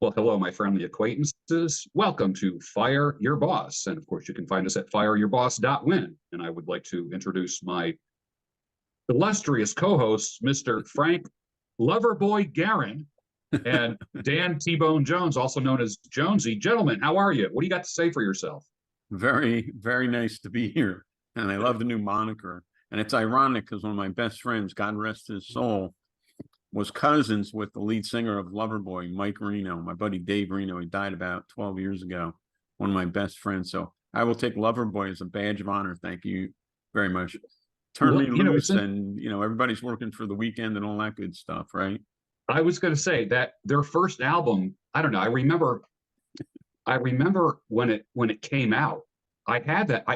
Well, hello, my friendly acquaintances. Welcome to Fire Your Boss. And of course, you can find us at fireyourboss.win. And I would like to introduce my illustrious co hosts, Mr. Frank Loverboy Garin and Dan T Bone Jones, also known as Jonesy. Gentlemen, how are you? What do you got to say for yourself? Very, very nice to be here. And I love the new moniker. And it's ironic because one of my best friends, God rest his soul, was cousins with the lead singer of Loverboy, Mike Reno, my buddy Dave Reno. He died about 12 years ago. One of my best friends. So I will take Loverboy as a badge of honor. Thank you very much. Turn Well, me loose, and everybody's working for the weekend and all that good stuff, right? I was going to say that their first album, I don't know, I remember when it came out. I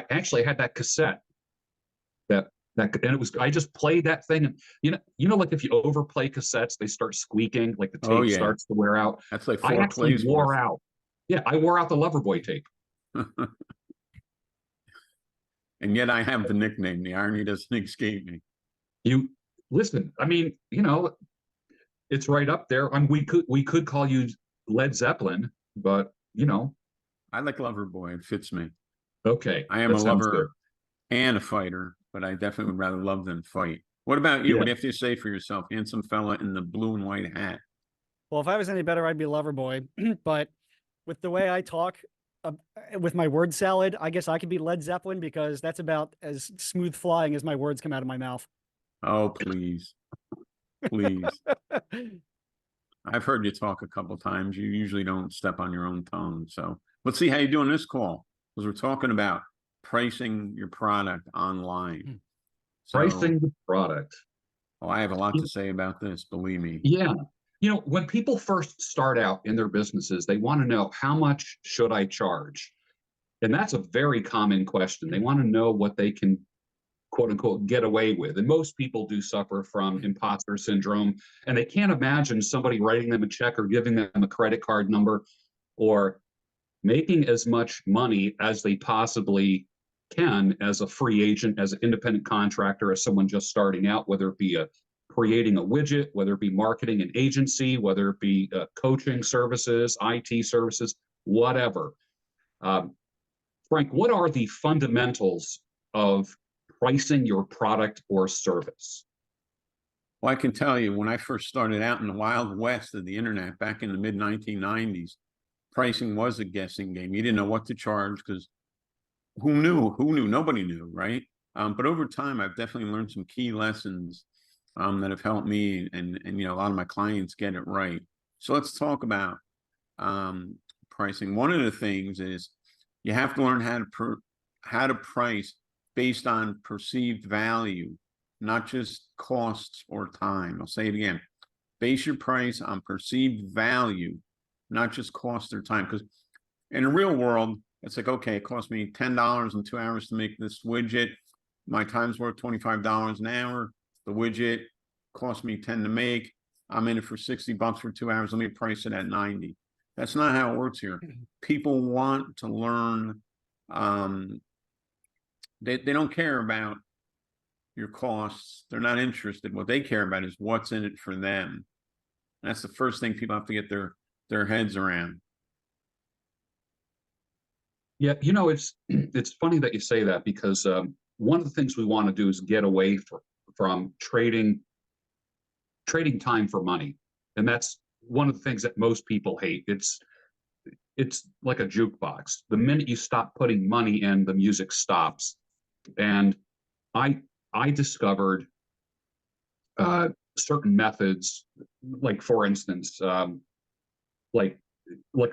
actually had that cassette and it was I just played that thing, and like if you overplay cassettes, they start squeaking, like the Oh tape yeah, starts to wear out. that's like I four actually plays wore worth. out. Yeah, I wore out the Loverboy tape. And yet I have the nickname. The irony doesn't escape me. You listen, I mean, it's right up there. I mean, we could call you Led Zeppelin, but I like Loverboy. It fits me. okay, I am that a sounds good. lover and a fighter, but I definitely would rather love than fight. What about you? Yeah. What do you have to say for yourself, handsome fella in the blue and white hat? Well, if I was any better, I'd be Loverboy. But with the way I talk, uh, with my word salad, I guess I could be Led Zeppelin because that's about as smooth flying as my words come out of my mouth. Oh, please, please. I've heard you talk a couple times. You usually don't step on your own tongue. So let's see how you do on this call, because we're talking about pricing your product online. So, Pricing the product. oh, I have a lot to say about this, believe me. Yeah. When people first start out in their businesses, they want to know, how much should I charge? And that's a very common question. They want to know what they can, quote unquote, get away with. And most people do suffer from imposter syndrome, and they can't imagine somebody writing them a check or giving them a credit card number or making as much money as they possibly can as a free agent, as an independent contractor, as someone just starting out, whether it be creating a widget, whether it be marketing an agency, whether it be coaching services, IT services, whatever. Um, Frank, what are the fundamentals of pricing your product or service? Well, I can tell you, when I first started out in the wild west of the internet back in the mid 1990s, pricing was a guessing game. You didn't know what to charge because who knew? Who knew? Nobody knew, right? But over time, I've definitely learned some key lessons that have helped me and a lot of my clients get it right. So let's talk about pricing. One of the things is you have to learn how to price based on perceived value, not just costs or time. I'll say it again. Base your price on perceived value, not just cost or time. Because in the real world, it's like, okay, it cost me $10 in 2 hours to make this widget. My time's worth $25 an hour. The widget cost me 10 to make. I'm in it for $60 for 2 hours. Let me price it at 90. That's not how it works here. People want to learn. They don't care about your costs. They're not interested. What they care about is what's in it for them. That's the first thing people have to get their heads around. Yeah, it's funny that you say that, because one of the things we want to do is get away from trading time for money, and that's one of the things that most people hate. It's like a jukebox. The minute you stop putting money in, the music stops. And I discovered certain methods, like for instance, like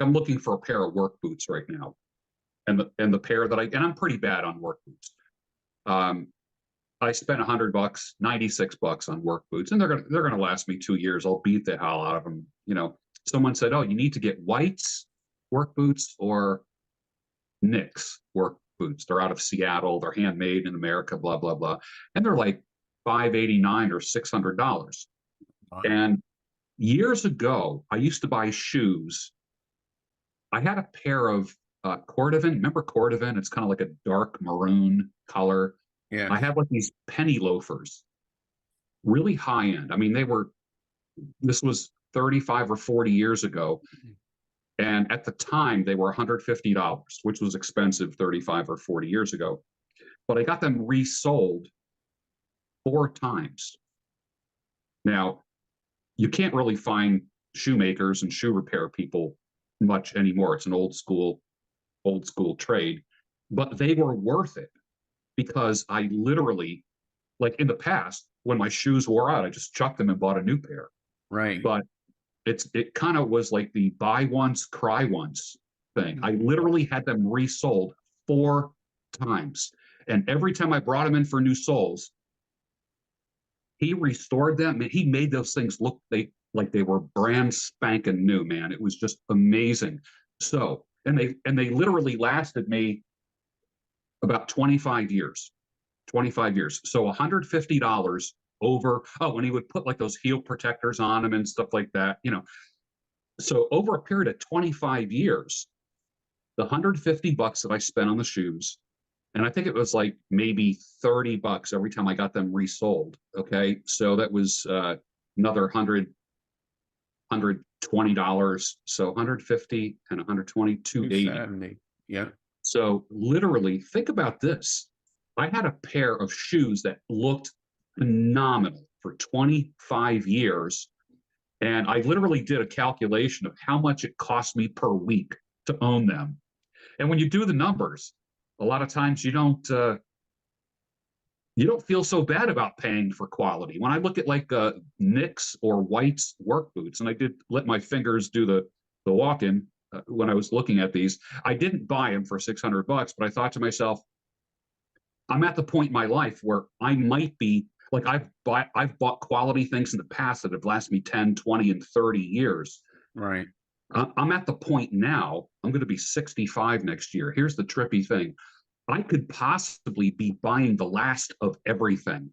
I'm looking for a pair of work boots right now, and the pair that and I'm pretty bad on work boots. I spent $100, $96 on work boots, and they're gonna last me 2 years. I'll beat the hell out of them. Someone said, "Oh, you need to get White's work boots or Nick's work boots. They're out of Seattle. They're handmade in America. Blah blah blah," and they're like $589 or $600. Wow. And years ago, I used to buy shoes. I had a pair of Cordovan. Remember Cordovan? It's kind of like a dark maroon color. Yeah. I had like these penny loafers, really high end. I mean, this was 35 or 40 years ago. And at the time, they were $150, which was expensive 35 or 40 years ago. But I got them resold 4 times. Now, you can't really find shoemakers and shoe repair people much anymore. It's an old school trade, but they were worth it because I literally, like in the past, when my shoes wore out, I just chucked them and bought a new pair. Right. But it kind of was like the buy once, cry once thing. I literally had them resold 4 times. And every time I brought them in for new soles, he restored them. He made those things look like they were brand spanking new, man. It was just amazing. So, and they literally lasted me about 25 years. 25 years. So $150 over. Oh, and he would put like those heel protectors on them and stuff like that, you know. So over a period of 25 years, the $150 that I spent on the shoes, and I think it was like maybe $30 every time I got them resold. Okay. So that was another $120. So 150 and 120, 280. 270. Yeah. So literally think about this. I had a pair of shoes that looked phenomenal for 25 years. And I literally did a calculation of how much it cost me per week to own them. And when you do the numbers, a lot of times you don't feel so bad about paying for quality. When I look at like Knicks or White's work boots, and I did let my fingers do the walk-in when I was looking at these, I didn't buy them for $600, but I thought to myself, I'm at the point in my life where I might be like, I've bought quality things in the past that have lasted me 10, 20, and 30 years. Right. I'm at the point now, I'm going to be 65 next year. Here's the trippy thing. I could possibly be buying the last of everything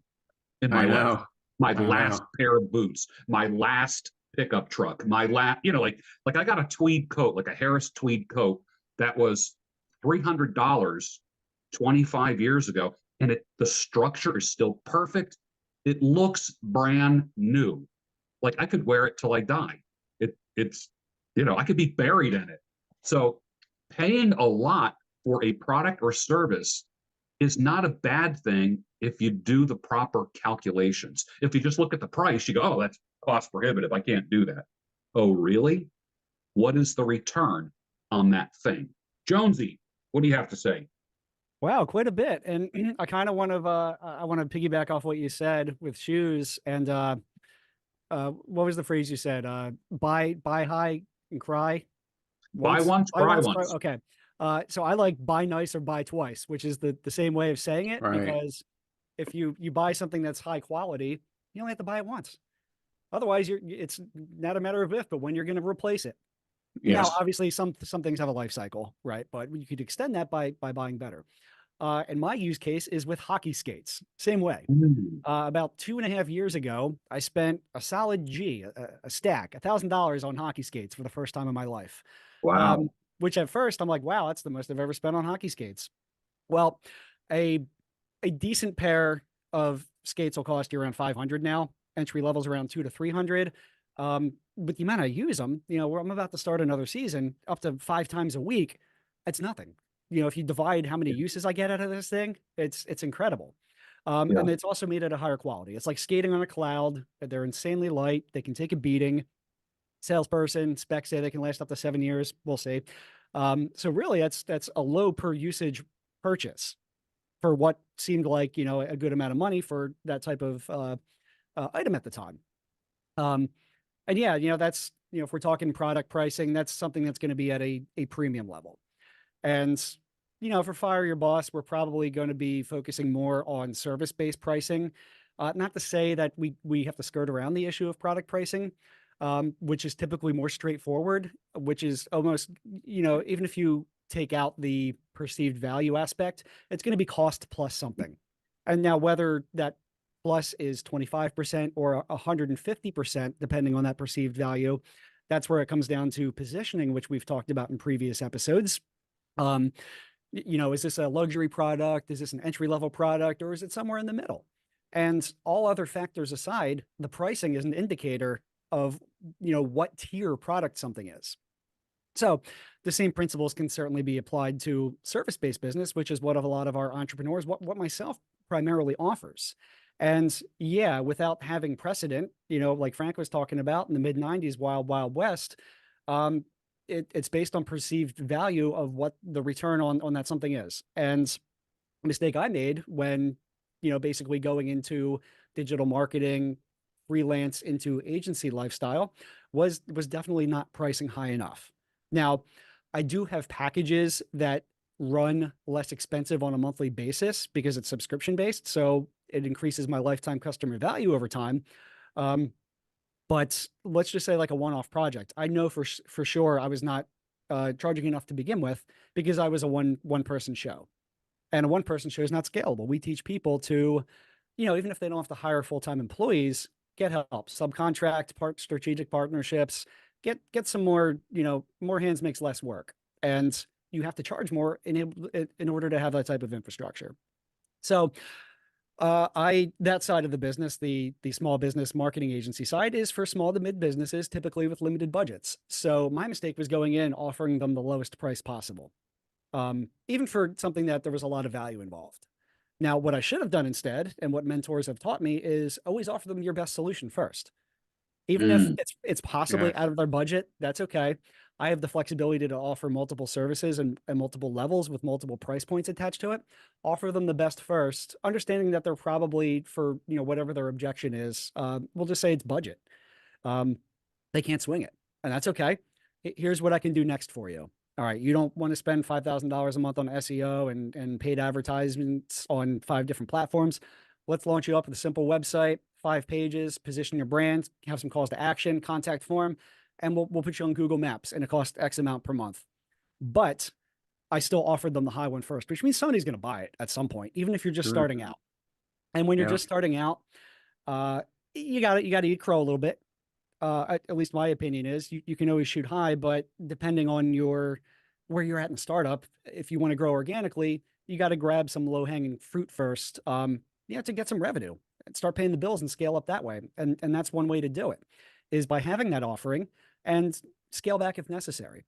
in my life. My last pair of boots, my last pickup truck, my last, you know, like I got a tweed coat, like a Harris tweed coat that was $300 25 years ago, and the structure is still perfect. It looks brand new. Like I could wear it till I die. It's, you know, I could be buried in it. So paying a lot for a product or service is not a bad thing if you do the proper calculations. If you just look at the price, you go, oh, that's cost prohibitive. I can't do that. Oh, really? What is the return on that thing? Jonesy, what do you have to say? Wow, quite a bit. And I kind of want to piggyback off what you said with shoes. And what was the phrase you said? Buy high and cry Buy once, cry once. Okay. So I like buy nice or buy twice, which is the same way of saying it. Right. Because if you buy something that's high quality, you only have to buy it once. Otherwise, it's not a matter of if, but when you're going to replace it. Yes. Now, obviously, some things have a life cycle, right? But you could extend that by buying better. And my use case is with hockey skates. Same way. About 2.5 years ago, I spent a solid a stack, $1,000 on hockey skates for the first time in my life. Wow. Which at first I'm like, wow, that's the most I've ever spent on hockey skates. Well, a decent pair of skates will cost you around $500 now. Entry level's around $200 to $300. With the amount I use them, you know, I'm about to start another season up to 5 times a week. It's nothing. You know, if you divide how many uses I get out of this thing, it's incredible. And it's also made at a higher quality. It's like skating on a cloud. They're insanely light. They can take a beating. Salesperson specs say they can last up to 7 years. We'll see. So really that's a low per usage purchase for what seemed like, you know, a good amount of money for that type of item at the time. And yeah, you know, that's, you know, if we're talking product pricing, that's something that's going to be at a premium level. And, you know, for Fire Your Boss, we're probably going to be focusing more on service-based pricing. Not to say that we have to skirt around the issue of product pricing, which is typically more straightforward, which is almost, you know, even if you take out the perceived value aspect, it's going to be cost plus something. And now whether that plus is 25% or 150%, depending on that perceived value, that's where it comes down to positioning, which we've talked about in previous episodes. You know, is this a luxury product? Is this an entry-level product, or is it somewhere in the middle? And all other factors aside, the pricing is an indicator of, you know, what tier product something is. So the same principles can certainly be applied to service-based business, which is what a lot of our entrepreneurs, what myself primarily offers. And yeah, without having precedent, like Frank was talking about in the mid 90s, Wild Wild West, um, it's based on perceived value of what the return on that something is. And a mistake I made when, basically going into digital marketing, freelance into agency lifestyle was definitely not pricing high enough. Now, I do have packages that run less expensive on a monthly basis because it's subscription based. So it increases my lifetime customer value over time. Um, but let's just say like a one-off project. I know for sure I was not charging enough to begin with because I was a one person show, and a one person show is not scalable. We teach people to, even if they don't have to hire full-time employees, get help, subcontract, strategic partnerships, get some more, more hands makes less work. And you have to charge more in order to have that type of infrastructure. So that side of the business, the small business marketing agency side, is for small to mid businesses, typically with limited budgets. So my mistake was going in, offering them the lowest price possible, even for something that there was a lot of value involved. Now, what I should have done instead, and what mentors have taught me, is always offer them your best solution first. Even if it's possibly Yes. out of their budget, that's okay. I have the flexibility to offer multiple services and multiple levels with multiple price points attached to it. Offer them the best first, understanding that they're probably, for whatever their objection is, we'll just say it's budget. They can't swing it, and that's okay. Here's what I can do next for you. All right, you don't want to spend $5,000 a month on SEO and paid advertisements on 5 different platforms. Let's launch you up with a simple website, 5 pages, position your brand, have some calls to action, contact form, and we'll put you on Google Maps, and it costs X amount per month. But I still offered them the high one first, which means somebody's going to buy it at some point, even if you're just Sure. starting out. And when you're Yeah. just starting out, you got to eat crow a little bit. At least my opinion is you can always shoot high, but depending on where you're at in startup, if you want to grow organically, you got to grab some low hanging fruit first. To get some revenue and start paying the bills and scale up that way. And that's one way to do it, is by having that offering and scale back if necessary.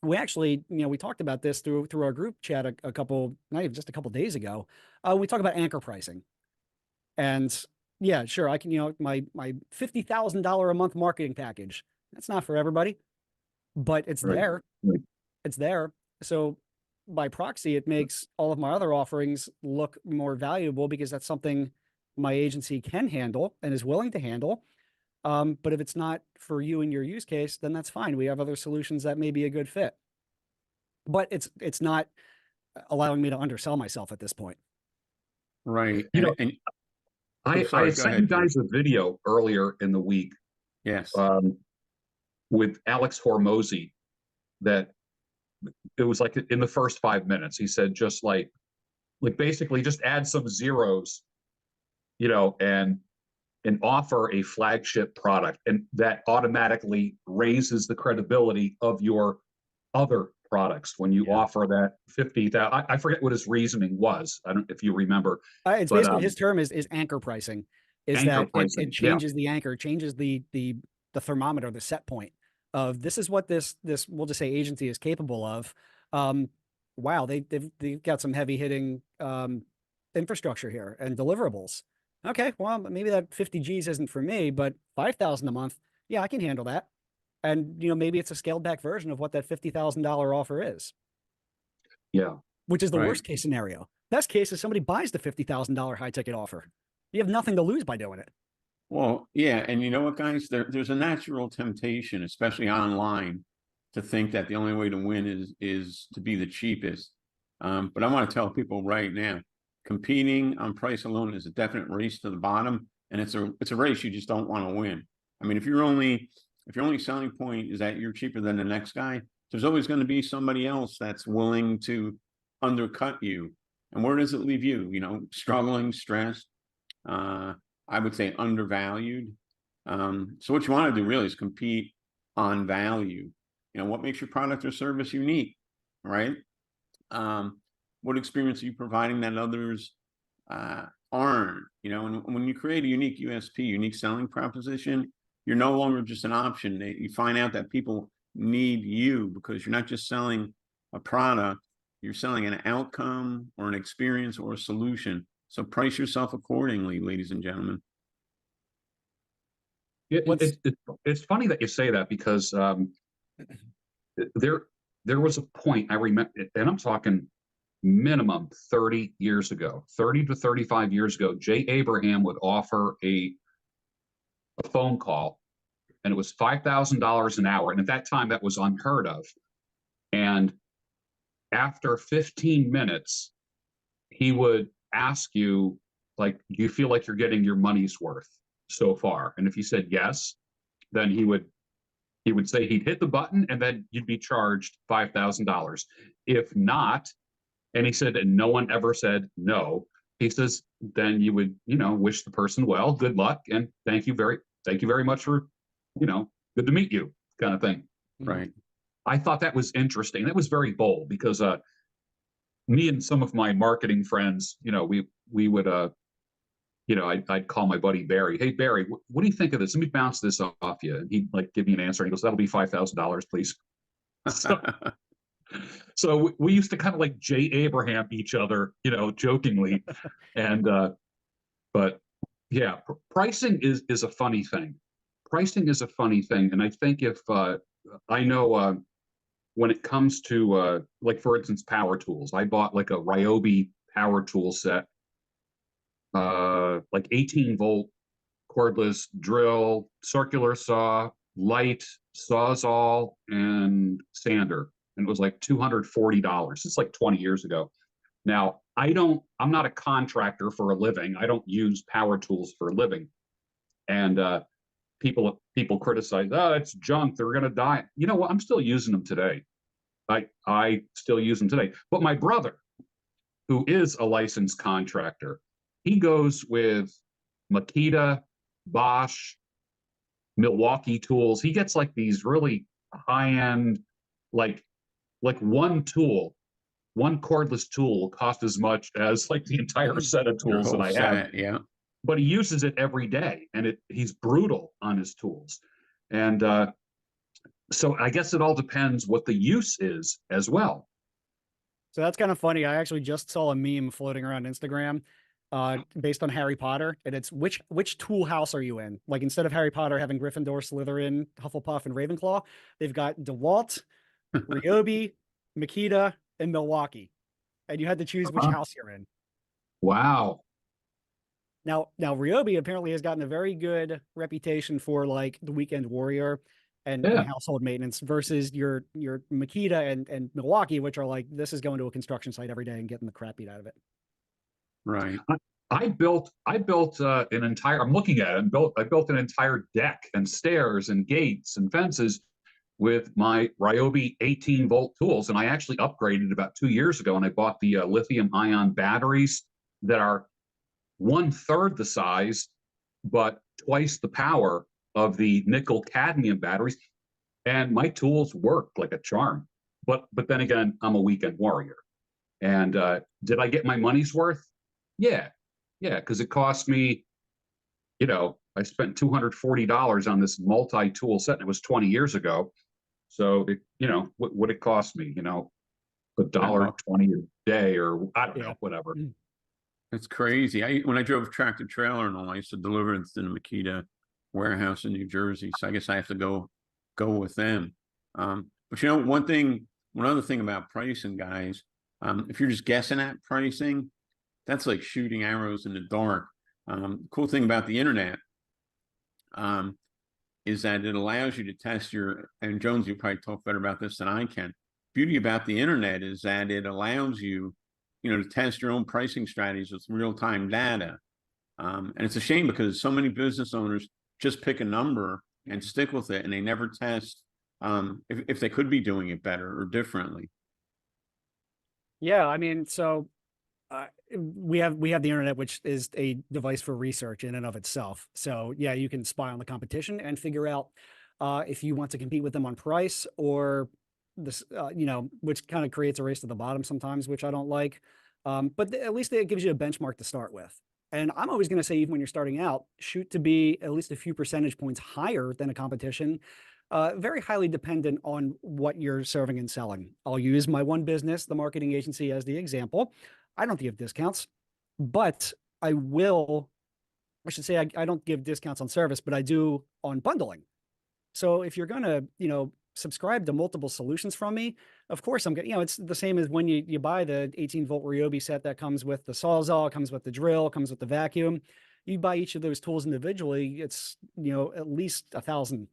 We actually, we talked about this through our group chat not even just a couple days ago. We talk about anchor pricing, and yeah, sure, I can, my $50,000 a month marketing package. That's not for everybody, but it's Right. there. Right. It's there. So by proxy, it makes all of my other offerings look more valuable because that's something my agency can handle and is willing to handle. But if it's not for you and your use case, then that's fine. We have other solutions that may be a good fit. But it's not allowing me to undersell myself at this point. Right. You know, And I sorry, had go sent ahead, you Drew. guys a video earlier in the week Yes. with Alex Hormozy that it was like in the first 5 minutes, he said just like basically just add some zeros, and offer a flagship product, and that automatically raises the credibility of your other products when you offer that 50,000. I forget what his reasoning was. I don't if you remember, It's but basically his term is anchor pricing, is anchor that it pricing. Yeah. changes the anchor, changes the thermometer, the set point of this is what this we'll just say agency is capable of. Wow, they've got some heavy hitting infrastructure here and deliverables. Okay, well maybe that 50 G's isn't for me, but 5,000 a month, yeah, I can handle that. And maybe it's a scaled back version of what that $50,000 offer is, Yeah. which is the Right. worst case scenario. Best case is somebody buys the $50,000 high ticket offer. You have nothing to lose by doing it. Well, yeah, and you know what, guys? There's a natural temptation, especially online, to think that the only way to win is to be the cheapest. But I want to tell people right now, competing on price alone is a definite race to the bottom, and it's a race you just don't want to win. I mean, if your only selling point is that you're cheaper than the next guy, there's always going to be somebody else that's willing to undercut you. And where does it leave you? Struggling, stressed. I would say undervalued. So what you want to do really is compete on value. What makes your product or service unique, right? What experience are you providing that others aren't? And when you create a unique USP, unique selling proposition, you're no longer just an option. You find out that people need you, because you're not just selling a product, you're selling an outcome or an experience or a solution. So price yourself accordingly, ladies and gentlemen. What's It's funny that you say that because there was a point I remember, and I'm talking minimum 30 years ago, 30 to 35 years ago. Jay Abraham would offer a phone call, and it was $5,000 an hour, and at that time that was unheard of. And after 15 minutes, he would ask you, like, do you feel like you're getting your money's worth so far? And if you said yes, then he would say he'd hit the button, and then you'd be charged $5,000. If not, and he said, and no one ever said no, he says, then you would, wish the person well, good luck, and thank you very much for, good to meet you, kind of thing. Right. I thought that was interesting. That was very bold because me and some of my marketing friends, we would I'd call my buddy Barry. Hey Barry, what do you think of this? Let me bounce this off you. And he'd like give me an answer. And he goes, that'll be $5,000, please. So we used to kind of like Jay Abraham each other, jokingly. And but yeah, pricing is a funny thing. Pricing is a funny thing. And I think if I know when it comes to like, for instance, power tools, I bought like a Ryobi power tool set, like 18-volt cordless drill, circular saw, light, sawzall, and sander. And it was like $240. It's like 20 years ago. Now, I'm not a contractor for a living. I don't use power tools for a living. And people criticize, oh, it's junk, they're gonna die. You know what? I'm still using them today. I still use them today. But my brother, who is a licensed contractor, he goes with Makita, Bosch, Milwaukee tools. He gets like these really high-end, like one tool, one cordless tool will cost as much as like the entire set of Your tools that whole I have. set, yeah. But he uses it every day, and he's brutal on his tools. And so I guess it all depends what the use is as well. So that's kind of funny. I actually just saw a meme floating around Instagram based on Harry Potter, and it's which tool house are you in? Like, instead of Harry Potter having Gryffindor, Slytherin, Hufflepuff, and Ravenclaw, they've got DeWalt, Ryobi, Makita, and Milwaukee, and you had to choose which house you're in. Wow. Now Ryobi apparently has gotten a very good reputation for like the weekend warrior and household maintenance versus your Makita and Milwaukee, which are like, this is going to a construction site every day and getting the crap beat out of it. Right. I built an entire, I'm looking at it, I built an entire deck and stairs and gates and fences with my Ryobi 18-volt tools. And I actually upgraded about 2 years ago, and I bought the lithium ion batteries that are 1/3 the size, but twice the power of the nickel cadmium batteries. And my tools work like a charm. But then again, I'm a weekend warrior. And did I get my money's worth? Yeah, because it cost me, I spent $240 on this multi-tool set, and it was 20 years ago. So, what would it cost me? $1.20 a day, or I don't know, whatever. It's crazy. When I drove a tractor trailer and all, I used to deliver it to the Makita warehouse in New Jersey. So I guess I have to go with them. But one other thing about pricing, guys, if you're just guessing at pricing, that's like shooting arrows in the dark. Cool thing about the internet is that it allows you to test and Jones, you probably talk better about this than I can. Beauty about the internet is that it allows you, to test your own pricing strategies with real-time data. And it's a shame because so many business owners just pick a number and stick with it, and they never test if they could be doing it better or differently. Yeah, I mean, so we have the internet, which is a device for research in and of itself. So yeah, you can spy on the competition and figure out if you want to compete with them on price or this, which kind of creates a race to the bottom sometimes, which I don't like. But at least it gives you a benchmark to start with. And I'm always going to say, even when you're starting out, shoot to be at least a few percentage points higher than a competition. Very highly dependent on what you're serving and selling. I'll use my one business, the marketing agency, as the example. I don't give discounts, but I should say I don't give discounts on service, but I do on bundling. So if you're going to, subscribe to multiple solutions from me, of course I'm going to, it's the same as when you buy the 18-volt Ryobi set that comes with the Sawzall, comes with the drill, comes with the vacuum. You buy each of those tools individually, it's, at least $1,000.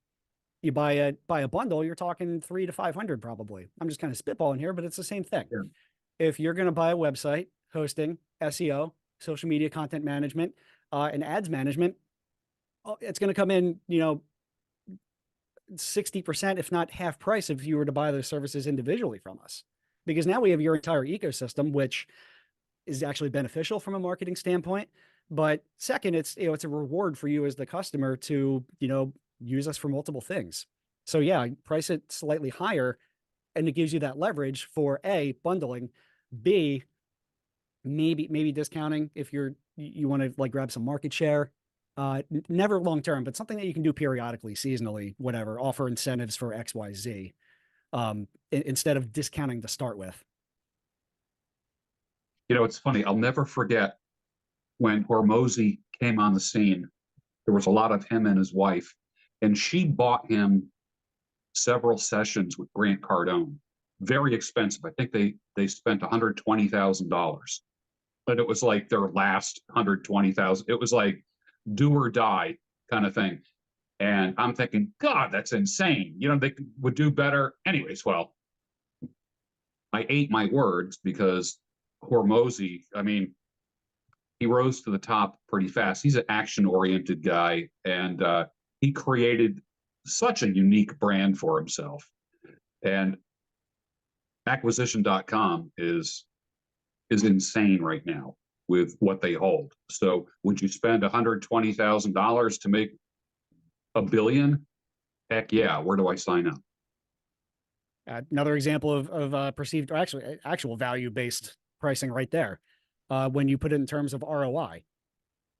You buy a bundle, you're talking 300 to 500 probably. I'm just kind of spitballing here, but it's the same thing. Yeah. If you're going to buy a website, hosting, SEO, social media content management, and ads management, it's going to come in, 60%, if not half price, if you were to buy those services individually from us. Because now we have your entire ecosystem, which is actually beneficial from a marketing standpoint. But second, it's a reward for you as the customer to, use us for multiple things. So yeah, price it slightly higher, and it gives you that leverage for A, bundling, B, maybe discounting if you want to like grab some market share. Never long term, but something that you can do periodically, seasonally, whatever, offer incentives for XYZ, instead of discounting to start with. It's funny. I'll never forget when Hormozy came on the scene. There was a lot of him and his wife, and she bought him several sessions with Grant Cardone. Very expensive. I think they spent $120,000, but it was like their last $120,000. It was like do or die kind of thing. And I'm thinking, God, that's insane. They would do better. Anyways, well, I ate my words because Hormozy, he rose to the top pretty fast. He's an action-oriented guy, and he created such a unique brand for himself. And acquisition.com is insane right now with what they hold. So would you spend $120,000 to make $1 billion? Heck yeah. Where do I sign up? Another example of perceived, or actually actual value-based pricing right there. When you put it in terms of ROI,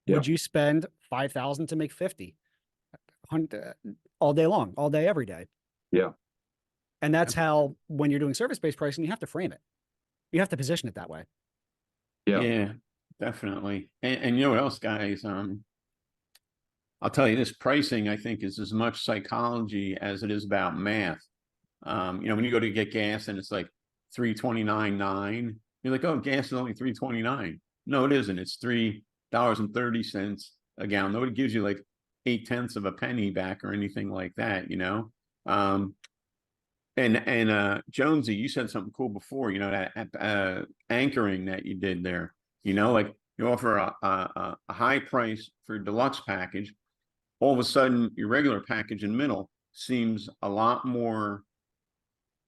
would you spend $5,000 to make 50 all day long, all day, every day? Yeah. And that's how, when you're doing service-based pricing, you have to frame it. You have to position it that way. Yeah, definitely. And you know what else, guys? I'll tell you this, pricing, I think, is as much psychology as it is about math. When you go to get gas and it's like $3.29.9, you're like, oh, gas is only $3.29. No, it isn't. It's $3.30 a gallon. Nobody gives you like 0.8 of a penny back or anything like that, And Jonesy, you said something cool before, that anchoring that you did there, like you offer a high price for a deluxe package. All of a sudden, your regular package in middle seems a lot more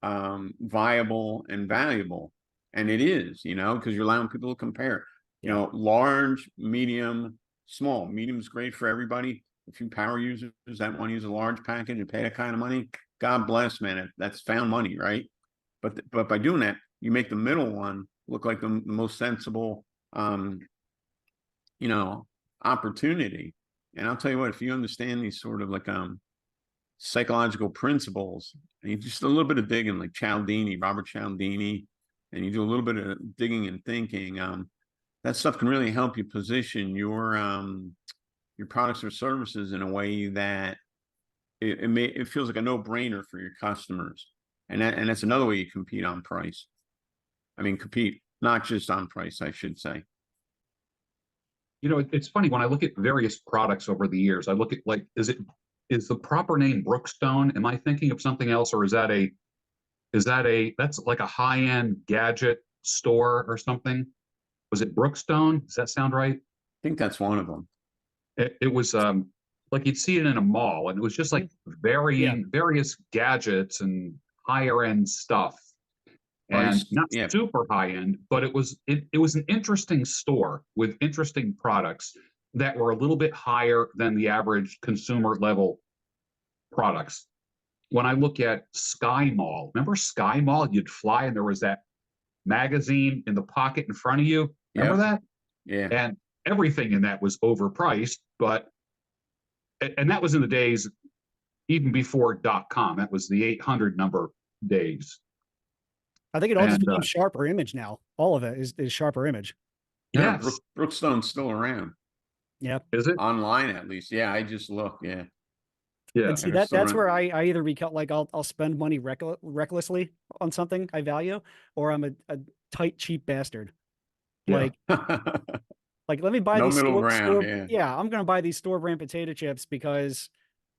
viable and valuable. And it is, because you're allowing people to compare, large, medium, small. Medium is great for everybody. A few power users that want to use a large package and pay that kind of money, God bless, man. That's found money, right? But by doing that, you make the middle one look like the most sensible, opportunity. And I'll tell you what, if you understand these sort of like psychological principles, and you just a little bit of digging, like Robert Cialdini, and you do a little bit of digging and thinking, that stuff can really help you position your products or services in a way that it feels like a no-brainer for your customers. And that's another way you compete on price. Compete not just on price, I should say. It's funny when I look at various products over the years, I look at is the proper name Brookstone? Am I thinking of something else, or that's like a high-end gadget store or something? Was it Brookstone? Does that sound right? I think that's one of them. It was like you'd see it in a mall, and it was just like various gadgets and higher end stuff, and not super high end, but it was an interesting store with interesting products that were a little bit higher than the average consumer level products. When I look at Sky Mall, remember Sky Mall? You'd fly and there was that magazine in the pocket in front of you. Remember that? Yeah. And everything in that was overpriced, but, and that was in the days even before .com. That was the 800 number days. I think it all just And, became Sharper Image now. All of it is Sharper Image. Yeah, yes, Brookstone's still around, Yeah. is it? online at least. Yeah, I just look, yeah. Yeah. And see they're still that's around. where I either become like I'll spend money recklessly on something I value, or I'm a tight cheap bastard. Yeah. Like let me buy No these middle ground, yeah. I'm gonna buy these store brand potato chips because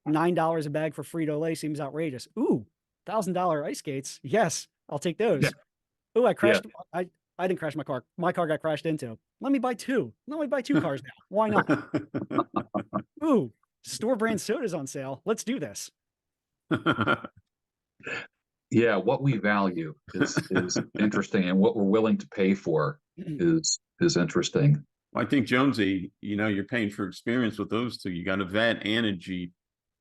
$9 a bag for Frito-Lay seems outrageous. Ooh, $1,000 ice skates. Yes, I'll take those. Yeah. Ooh, I Yeah. crashed. I didn't crash my car. My car got crashed into. Let me buy two. Let me buy two cars now. Why not? Ooh, store brand sodas on sale. Let's do this. Yeah, what we value is interesting, and what we're willing to pay for is interesting. Well, I think Jonesy, you're paying for experience with those two. You got a vet and a Jeep,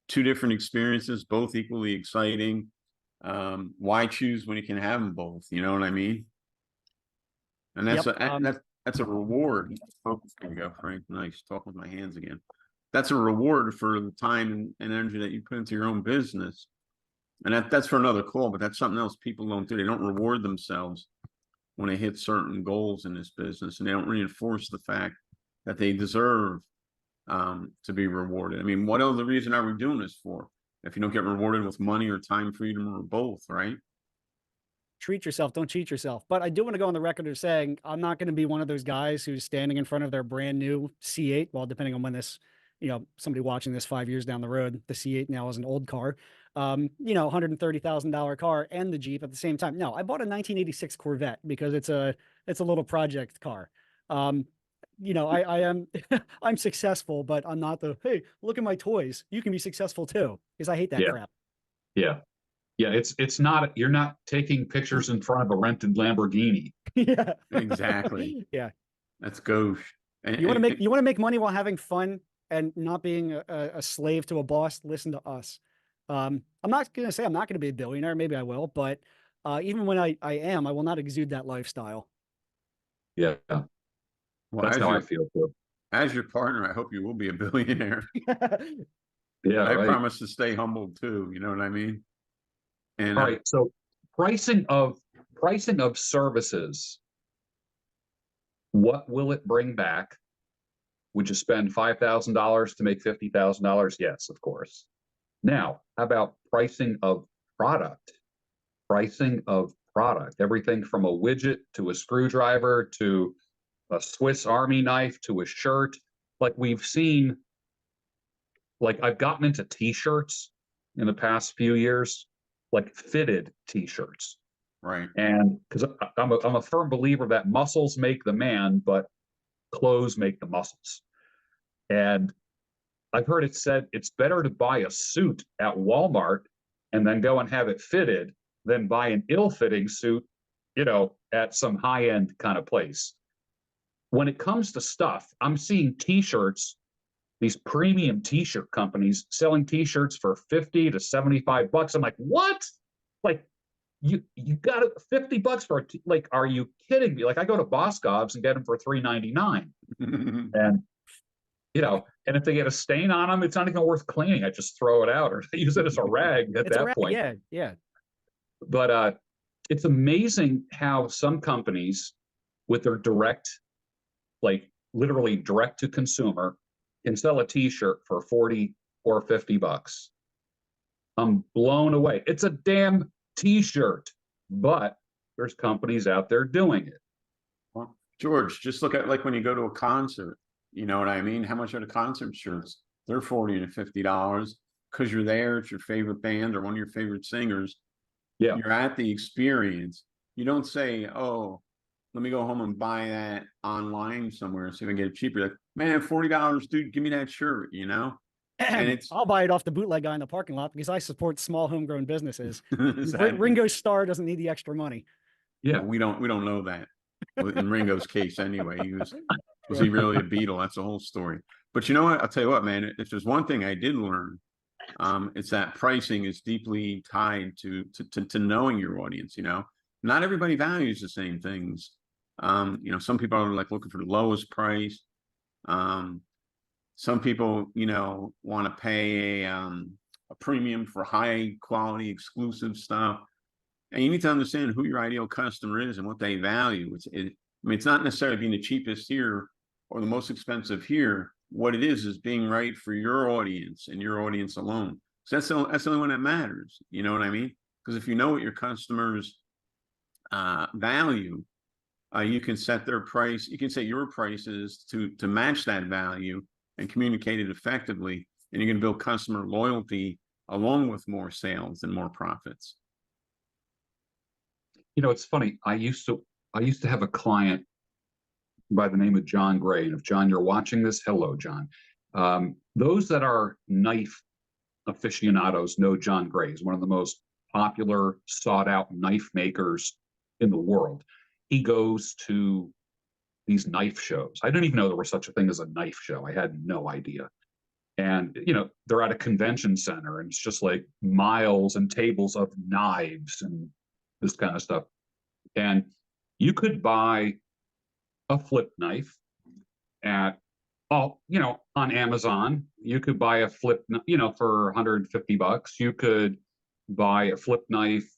two different experiences, both equally exciting. Why choose when you can have them both? You know what I mean? And that's Yep, that's a reward. Oh, there you go, Frank. Nice. Talk with my hands again. That's a reward for the time and energy that you put into your own business. And that's for another call, but that's something else people don't do. They don't reward themselves when they hit certain goals in this business, and they don't reinforce the fact that they deserve to be rewarded. I mean, what other reason are we doing this for? If you don't get rewarded with money or time freedom or both, right? treat yourself, don't cheat yourself. But I do want to go on the record of saying I'm not going to be one of those guys who's standing in front of their brand new C8. Well, depending on when this, somebody watching this 5 years down the road, the C8 now is an old car, $130,000 car and the Jeep at the same time. No, I bought a 1986 Corvette because it's a little project car. I am I'm successful, but I'm not hey, look at my toys. You can be successful too, because I hate that Yeah. crap. Yeah. Yeah, it's not, you're not taking pictures in front of a rented Lamborghini. Yeah. Exactly. Yeah. That's gauche. And, You want to make money while having fun and not being a slave to a boss. Listen to us. I'm not going to say I'm not going to be a billionaire. Maybe I will, but even when I am, I will not exude that lifestyle. Yeah, well, that's how I feel too. As your partner, I hope you will be a billionaire. Yeah, I right. promise to stay humble too. You know what I mean? And All right. So pricing of services, what will it bring back? Would you spend $5,000 to make $50,000? Yes, of course. Now, how about pricing of product? Pricing of product, everything from a widget to a screwdriver to a Swiss Army knife to a shirt. Like we've seen, like I've gotten into t-shirts in the past few years, like fitted t-shirts. right. And because I'm a firm believer that muscles make the man, but clothes make the muscles. And I've heard it said it's better to buy a suit at Walmart and then go and have it fitted than buy an ill-fitting suit, at some high-end kind of place. When it comes to stuff, I'm seeing t-shirts, these premium t-shirt companies selling t-shirts for 50 to 75 bucks. I'm like, what? Like, you got it $50 for like, are you kidding me? Like, I go to Boscov's and get them for $3.99. And and if they get a stain on them, it's not even worth cleaning. I just throw it out or use it as a rag at that point. Yeah, yeah. But it's amazing how some companies with their direct, like literally direct to consumer, can sell a t-shirt for 40 or 50 bucks. I'm blown away. It's a damn t-shirt, but there's companies out there doing it. Well, George, just look at like when you go to a concert, you know what I mean? How much are the concert shirts? They're $40 to $50 because you're there. It's your favorite band or one of your favorite singers. Yeah. You're at the experience. You don't say, oh, let me go home and buy that online somewhere so I can get it cheaper. Like, man, $40, dude, give me that shirt, And it's I'll buy it off the bootleg guy in the parking lot because I support small homegrown businesses. exactly. Ringo Starr doesn't need the extra money. Yeah. Well, we don't know that. In Ringo's case anyway, was he really a Beatle? That's the whole story. But you know what? I'll tell you what, man, if there's one thing I did learn, it's that pricing is deeply tied to knowing your audience. Not everybody values the same things. Some people are like looking for the lowest price. Some people, you know, want to pay a premium for high quality exclusive stuff. And you need to understand who your ideal customer is and what they value. I mean, it's not necessarily being the cheapest here or the most expensive here. What it is being right for your audience and your audience alone. So that's the only one that matters. You know what I mean? Because if you know what your customers value, you can set their price. You can set your prices to match that value and communicate it effectively. And you're going to build customer loyalty along with more sales and more profits. You know, it's funny. I used to have a client by the name of John Gray. And if John, you're watching this, hello, John. Those that are knife aficionados know John Gray is one of the most popular, sought out knife makers in the world. He goes to these knife shows. I didn't even know there was such a thing as a knife show. I had no idea. And, you know, they're at a convention center and it's just like miles and tables of knives and this kind of stuff. And you could buy a flip knife at, you know, on Amazon. You could buy a flip, you know, for 150 bucks. You could buy a flip knife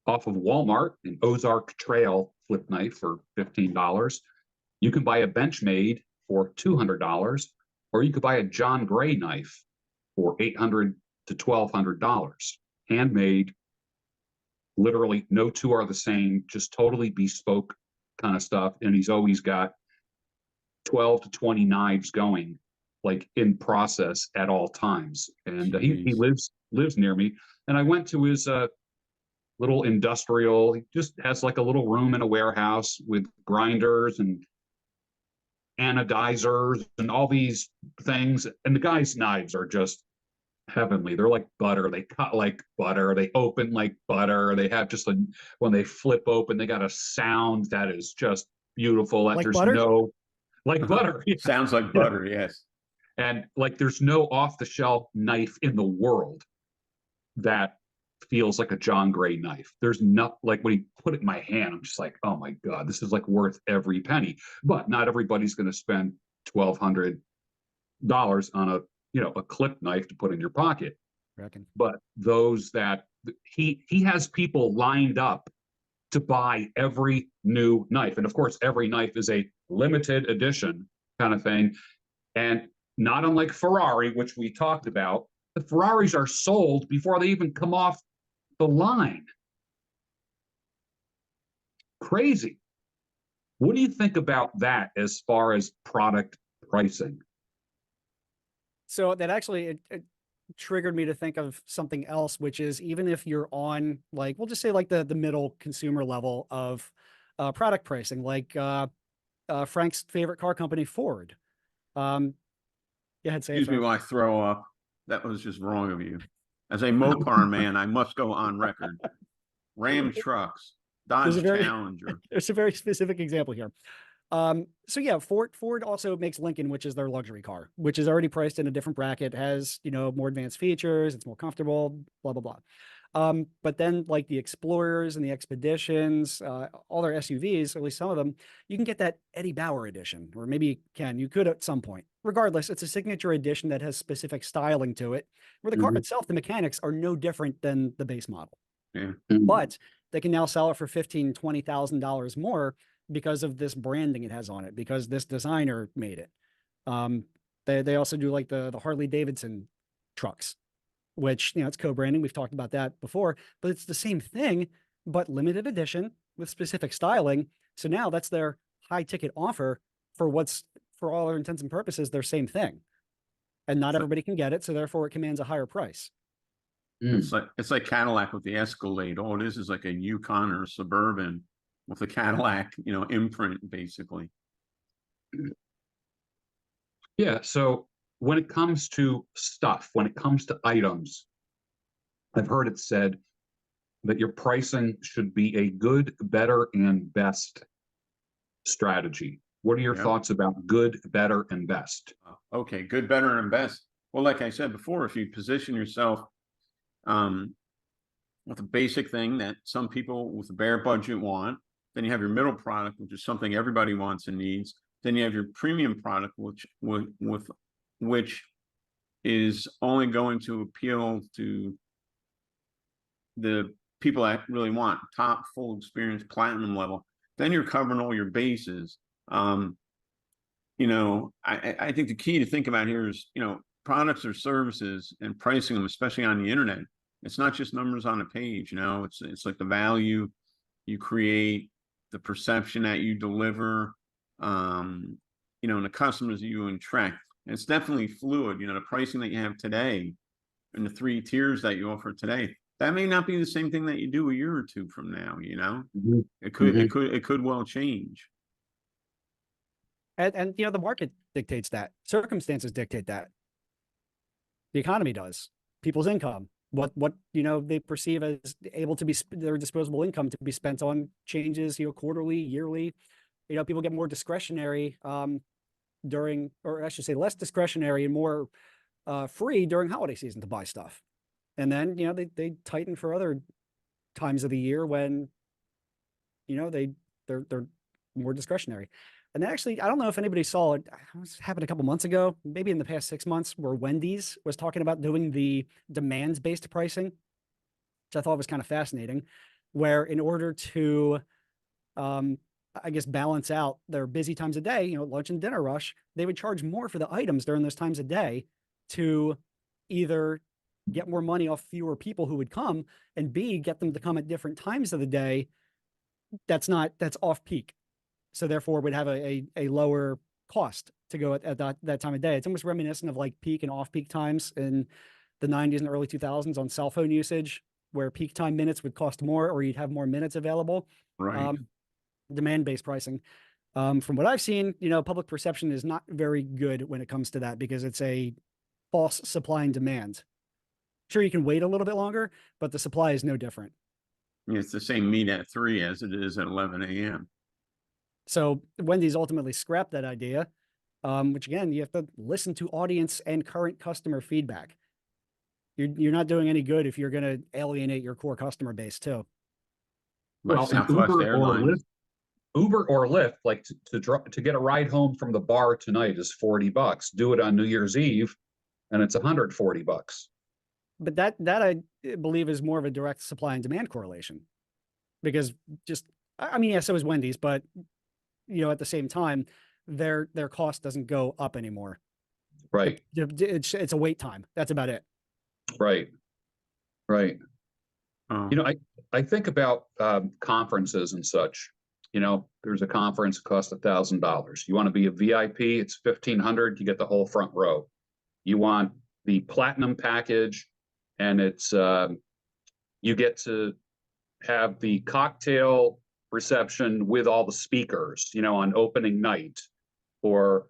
off of Walmart, an Ozark Trail flip knife for $15. You can buy a Benchmade for $200, or you could buy a John Gray knife for $800 to $1,200. Handmade, literally no two are the same, just totally bespoke kind of stuff. And he's always got 12 to 20 knives going, like in process at all times. And he lives near me. And I went to his little industrial. He just has like a little room in a warehouse with grinders and anodizers and all these things. And the guy's knives are just heavenly. They're like butter. They cut like butter. They open like butter. They have just when they flip open, they got a sound that is just beautiful. Like There's butter? no like butter. Yeah. Sounds like butter, yes. And like there's no off-the-shelf knife in the world that feels like a John Gray knife. There's not, like when he put it in my hand, I'm just like, oh my God, this is like worth every penny. But not everybody's going to spend $1,200 on a, you know, a clip knife to put in your pocket. Reckon. But those that he has people lined up to buy every new knife. And of course, every knife is a limited edition kind of thing. And not unlike Ferrari, which we talked about, the Ferraris are sold before they even come off the line. Crazy. What do you think about that as far as product pricing? So that actually it triggered me to think of something else, which is even if you're on, like, we'll just say like the middle consumer level of product pricing, like Frank's favorite car company, Ford. Yeah, I'd say. Excuse me while I throw up. That was just wrong of you. As a Mopar man, I must go on record. Ram trucks, Dodge Challenger. There's a very specific example here. So yeah, Ford also makes Lincoln, which is their luxury car, which is already priced in a different bracket, has, you know, more advanced features, it's more comfortable, blah, blah, blah. But then like the Explorers and the Expeditions, all their SUVs, at least some of them, you can get that Eddie Bauer edition, or maybe you could at some point. Regardless, it's a signature edition that has specific styling to it, where the car itself, the mechanics are no different than the base model. Yeah. But they can now sell it for $15,000, $20,000 more because of this branding it has on it, because this designer made it. They also do like the Harley Davidson trucks, which, you know, it's co-branding. We've talked about that before, but it's the same thing, but limited edition with specific styling. So now that's their high ticket offer for what's, for all our intents and purposes, their same thing. And not everybody can get it, so therefore it commands a higher price. It's like Cadillac with the Escalade. All it is like a Yukon or a Suburban with a Cadillac, you know, imprint, basically. Yeah. So when it comes to stuff, when it comes to items, I've heard it said that your pricing should be a good, better, and best strategy. What are your thoughts about good, better, and best? Okay, good, better, and best. Well, like I said before, if you position yourself with a basic thing that some people with a bare budget want, then you have your middle product, which is something everybody wants and needs. Then you have your premium product, which is only going to appeal to the people that really want top full experience platinum level. Then you're covering all your bases. You know, I think the key to think about here is, you know, products or services and pricing them, especially on the internet. It's not just numbers on a page, you know, it's like the value you create, the perception that you deliver, you know, and the customers that you attract. And it's definitely fluid, you know, the pricing that you have today and the 3 tiers that you offer today, that may not be the same thing that you do a year or 2 from now, you know, it could well change. And you know, the market dictates that. Circumstances dictate that. The economy does. People's income, what you know, they perceive as able to be their disposable income to be spent on changes, you know, quarterly, yearly. You know, people get more discretionary during, or I should say less discretionary and more free during holiday season to buy stuff. And then, you know, they tighten for other times of the year when, you know, they're more discretionary. And actually, I don't know if anybody saw it. It happened a couple months ago, maybe in the past 6 months, where Wendy's was talking about doing the demands-based pricing, which I thought was kind of fascinating, where in order to, I guess, balance out their busy times of day, you know, lunch and dinner rush, they would charge more for the items during those times of day to either get more money off fewer people who would come, and B, get them to come at different times of the day that's off peak. So therefore would have a lower cost to go at that time of day. It's almost reminiscent of like peak and off peak times in the 90s and early 2000s on cell phone usage, where peak time minutes would cost more, or you'd have more minutes available. Right. Demand-based pricing. From what I've seen, you know, public perception is not very good when it comes to that, because it's a false supply and demand. Sure, you can wait a little bit longer, but the supply is no different. It's the same meat at 3 as it is at 11 a.m. So Wendy's ultimately scrapped that idea, which again, you have to listen to audience and current customer feedback. You're not doing any good if you're going to alienate your core customer base too. Like Well, Southwest Airlines. Uber or Lyft, like to get a ride home from the bar tonight is $40. Do it on New Year's Eve, and it's $140. But that I believe is more of a direct supply and demand correlation, because just, I mean, yeah, so is Wendy's, but you know, at the same time, their cost doesn't go up anymore. Right. It's a wait time. That's about it. Right. Right. Oh. You know, I think about conferences and such. You know, there's a conference that costs $1,000. You want to be a VIP, it's $1,500. You get the whole front row. You want the platinum package, and it's you get to have the cocktail reception with all the speakers, you know, on opening night. For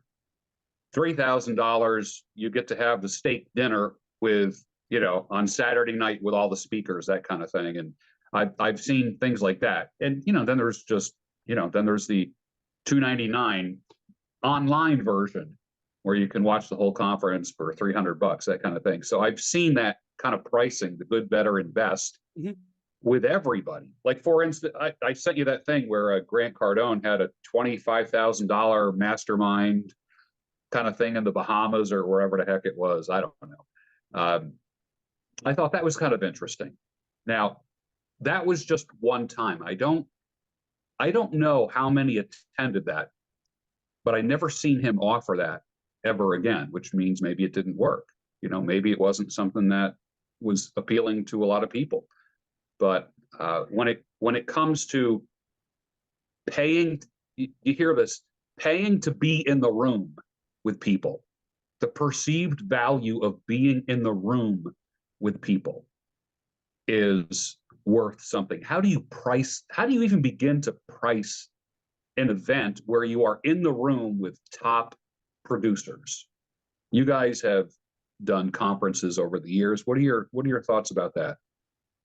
$3,000, you get to have the steak dinner with, you know, on Saturday night with all the speakers, that kind of thing. And I've seen things like that. And, you know, then there's just, you know, then there's the $299 online version where you can watch the whole conference for $300, that kind of thing. So I've seen that kind of pricing, the good, better, and best. Mm-hmm. With everybody. Like, for instance, I sent you that thing where Grant Cardone had a $25,000 mastermind kind of thing in the Bahamas or wherever the heck it was. I don't know. I thought that was kind of interesting. Now, that was just one time. I don't know how many attended that, but I never seen him offer that ever again, which means maybe it didn't work. You know, maybe it wasn't something that was appealing to a lot of people. But when it comes to paying, you hear this, paying to be in the room with people, the perceived value of being in the room with people is worth something. How do you even begin to price an event where you are in the room with top producers? You guys have done conferences over the years. What are your thoughts about that?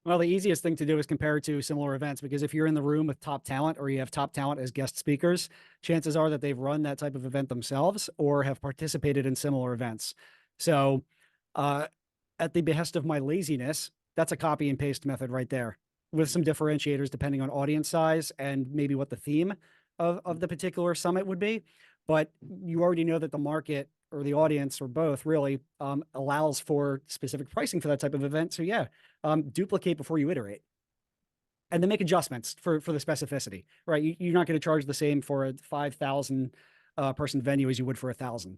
Well, the easiest thing to do is compare it to similar events, because if you're in the room with top talent, or you have top talent as guest speakers, chances are that they've run that type of event themselves or have participated in similar events. So at the behest of my laziness, that's a copy and paste method right there, with some differentiators depending on audience size and maybe what the theme of the particular summit would be. but you already know that the market or the audience or both really allows for specific pricing for that type of event. So yeah, duplicate before you iterate. And then make adjustments for the specificity, right? You're not going to charge the same for a 5,000 person venue as you would for 1,000.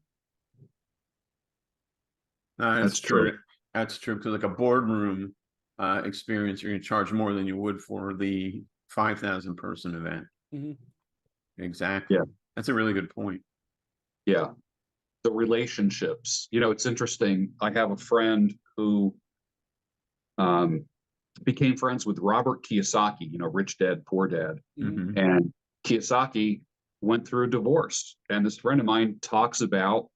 That's That's true. true. That's true. Because like a boardroom experience, you're going to charge more than you would for the 5,000 person event. Mhm. Exactly. Yeah. That's a really good point. Yeah. The relationships, it's interesting. I have a friend who became friends with Robert Kiyosaki, Rich Dad, Poor Dad. Mhm. And Kiyosaki went through a divorce. And this friend of mine talks about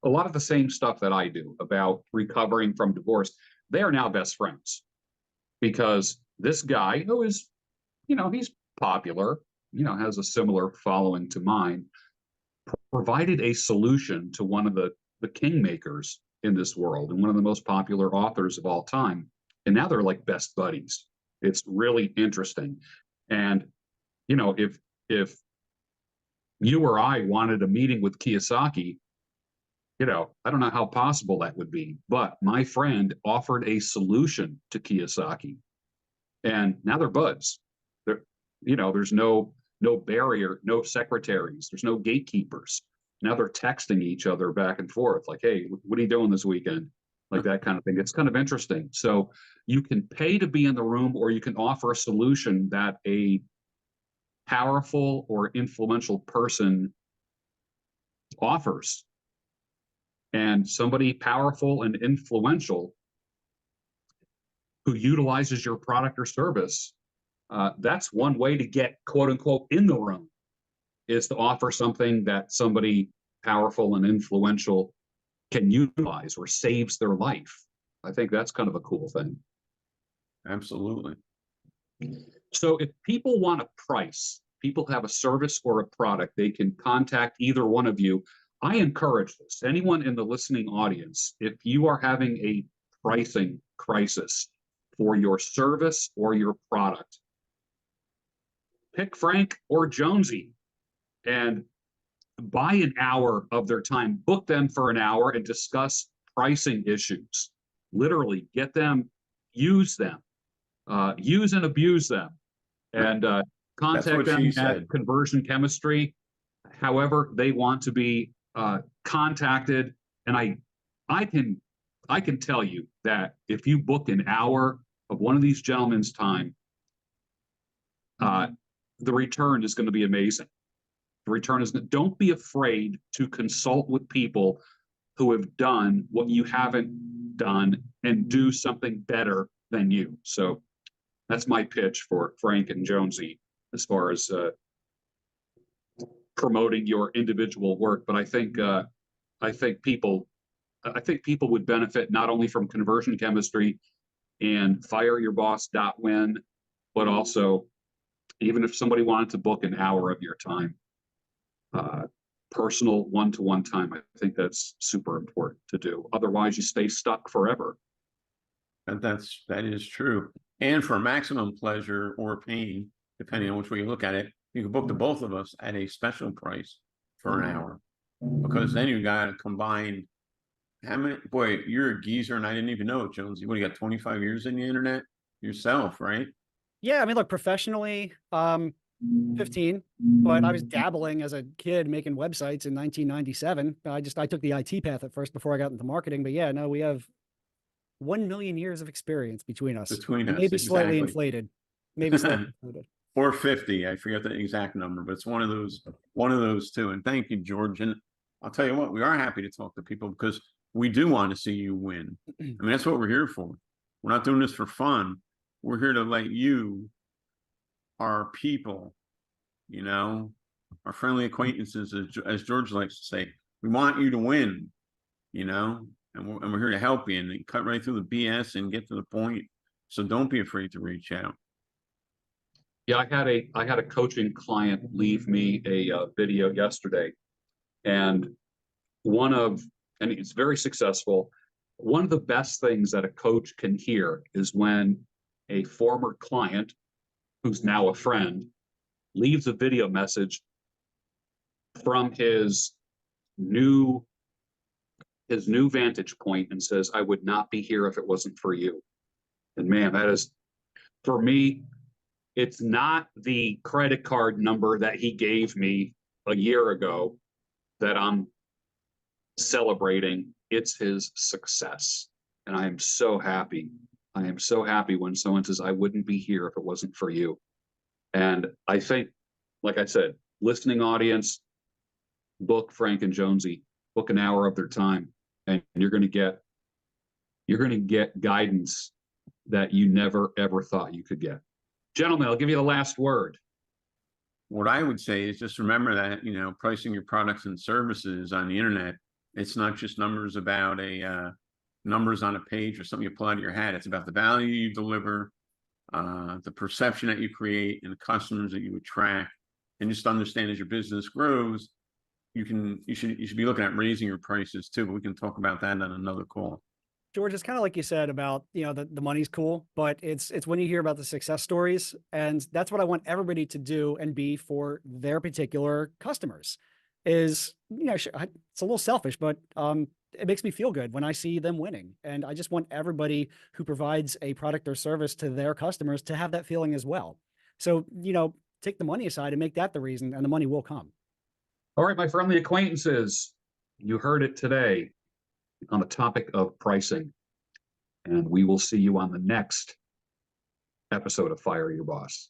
a lot of the same stuff that I do about recovering from divorce. They are now best friends because this guy who is, he's popular, has a similar following to mine, provided a solution to one of the kingmakers in this world and one of the most popular authors of all time. And now they're like best buddies. It's really interesting. And, if you or I wanted a meeting with Kiyosaki, I don't know how possible that would be, but my friend offered a solution to Kiyosaki, and now they're buds. There, there's no barrier, no secretaries, there's no gatekeepers. Now they're texting each other back and forth, like, "Hey, what are you doing this weekend?" Like that kind of thing. It's kind of interesting. So you can pay to be in the room, or you can offer a solution that a powerful or influential person offers. And somebody powerful and influential who utilizes your product or service, that's one way to get quote unquote in the room, is to offer something that somebody powerful and influential can utilize or saves their life. I think that's kind of a cool thing. Absolutely. So if people want a price, people have a service or a product, they can contact either one of you. I encourage this. Anyone in the listening audience, if you are having a pricing crisis for your service or your product, pick Frank or Jonesy and buy an hour of their time, book them for an hour and discuss pricing issues. Literally get them, use them, use and abuse them, and contact them at Conversion Chemistry, however they want to be contacted. And I can tell you that if you book an hour of one of these gentlemen's time, the return is going to be amazing. The return is, don't be afraid to consult with people who have done what you haven't done and do something better than you. So that's my pitch for Frank and Jonesy as far as promoting your individual work. But I think people would benefit not only from Conversion Chemistry and FireYourBoss.win, but also even if somebody wanted to book an hour of your time, personal one-to-one time, I think that's super important to do. Otherwise, you stay stuck forever. That is true. And for maximum pleasure or pain, depending on which way you look at it, you can book the both of us at a special price for an hour, because then you got to combine. How many? Boy, you're a geezer, and I didn't even know it, Jonesy. What, you got 25 years in the internet yourself, right? Yeah, I mean, look, professionally, 15, but I was dabbling as a kid making websites in 1997. I took the IT path at first before I got into marketing. But yeah, no, we have 1 million years of experience between us. Maybe slightly inflated. Maybe slightly inflated. Or 50. I forget the exact number, but it's one of those two. And thank you, George. And I'll tell you what, we are happy to talk to people because we do want to see you win. I mean, that's what we're here for. We're not doing this for fun. We're here to let you, our people, our friendly acquaintances, as George likes to say, we want you to win, and we're here to help you and cut right through the BS and get to the point. So don't be afraid to reach out. Yeah, I had a coaching client leave me a video yesterday, and it's very successful. One of the best things that a coach can hear is when a former client, who's now a friend, leaves a video message from his new vantage point and says, I would not be here if it wasn't for you. And man, that is, for me, it's not the credit card number that he gave me a year ago that I'm celebrating. It's his success. And I am so happy. I am so happy when someone says, I wouldn't be here if it wasn't for you. And I think, like I said, listening audience, book Frank and Jonesy, book an hour of their time, and you're going to get guidance that you never ever thought you could get. Gentlemen, I'll give you the last word. What I would say is just remember that, you know, pricing your products and services on the internet, it's not just numbers about numbers on a page or something you pull out of your hat. It's about the value you deliver, the perception that you create, and the customers that you attract. And just understand as your business grows, you should be looking at raising your prices too. But we can talk about that on another call. George, it's kind of like you said about, you know, the money's cool, but it's when you hear about the success stories, and that's what I want everybody to do and be for their particular customers is, you know, it's a little selfish, but it makes me feel good when I see them winning. And I just want everybody who provides a product or service to their customers to have that feeling as well. So, you know, take the money aside and make that the reason, and the money will come. All right, my friendly acquaintances, you heard it today on the topic of pricing. And we will see you on the next episode of Fire Your Boss.